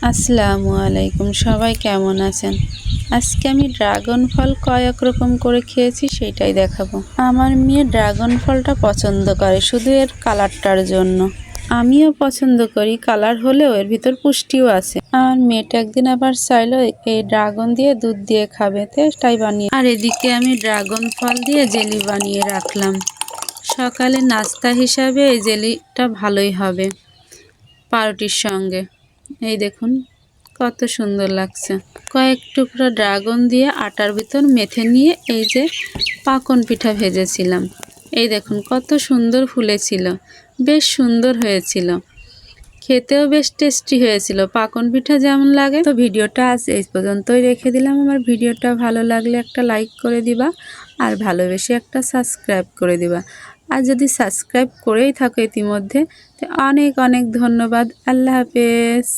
আসসালামু আলাইকুম, সবাই কেমন আছেন? আজকে আমি ড্রাগন ফল কয়েক রকম করে খেয়েছি সেটাই দেখাবো। আমার মেয়ে ড্রাগন ফলটা পছন্দ করে শুধু এর কালারটার জন্য। আমিও পছন্দ করি, কালার হলেও এর ভিতর পুষ্টিও আছে। আর মেয়েটা একদিন আবার চাইলো এই ড্রাগন দিয়ে দুধ দিয়ে খাবে, তাই বানিয়ে। আর এদিকে আমি ড্রাগন ফল দিয়ে জেলি বানিয়ে রাখলাম। সকালে নাস্তা হিসাবে এই জেলিটা ভালোই হবে পাউরুটির সঙ্গে। এই দেখুন কত সুন্দর লাগছে। কয়েক টুকরা ড্রাগন দিয়ে আটার ভিতর মেখে নিয়ে এই যে পাকন পিঠা ভেজেছিলাম। এই দেখুন কত সুন্দর ফুলেছিল, বেশ সুন্দর হয়েছিল, খেতেও বেশ টেস্টি হয়েছিল। পাকন পিঠা যেমন লাগে। তো ভিডিওটা আজ এই পর্যন্তই রেখে দিলাম। আমার ভিডিওটা ভালো লাগলে একটা লাইক করে দিবা, আর ভালোবেসে একটা সাবস্ক্রাইব করে দিবা। আর যদি সাবস্ক্রাইব করেই থাকো ইতিমধ্যে, তো অনেক অনেক ধন্যবাদ। আল্লাহ হাফেজ।